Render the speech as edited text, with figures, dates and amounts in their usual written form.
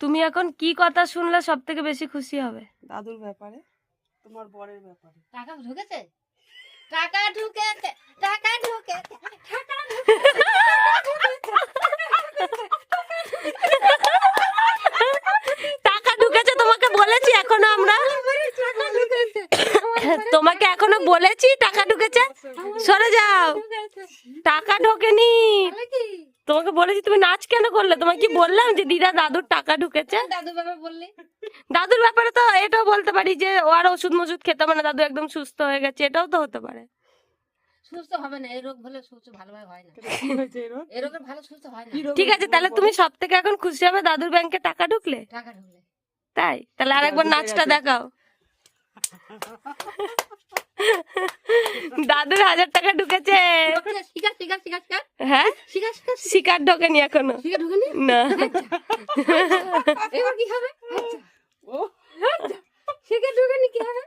তুমি এখন কি কথা শুনলে সব থেকে বেশি খুশি হবে? দাদুর ব্যাপারে, তোমার বরের ব্যাপারে। টাকা ঢুকেছে, টাকা ঢুকেছে, টাকা ঢুকেছে, টাকা টাকা ঢুকেছে তোমাকে বলেছি এখনো আমরা? তোমাকে এখনো বলেছি টাকা ঢুকেছে? সরে যাও, টাকা ঢোকেনি। তোমাকে বলেছি, তুমি নাচ কেন করলে? তোমাকে কি বললাম যে দিদা দাদুর টাকা ঢুকেছে? দাদুর ব্যাপারে বললি? দাদুর ব্যাপারে তো এটাও বলতে পারি যে ও আর ওষুধ মজুদ খেতে হবে না, দাদু একদম সুস্থ হয়ে গেছে, এটাও তো হতে পারে। সুস্থ হবে না, এই রোগ হলে সুস্থ ভালোভাবে হয় না। কি হয়েছে এর? এই রোগের ভালো সুস্থ হয় না। ঠিক আছে, তাহলে তুমি সব থেকে এখন খুশি হবে দাদুর ব্যাংকে টাকা ঢুকলে? টাকা ঢুকলে তাই? তাহলে আরেকবার নাচটা দেখাও। দাদুর 1000 টাকা ঢুকেছে। শিকার শিকার শিকার শিকার হ্যাঁ, শিকার শিকার শিকার ঢোকেনি এখনো। শিকার ঢুকেনি? না, এবার কি হবে? ও শিকার ঢুকেনি কি হবে?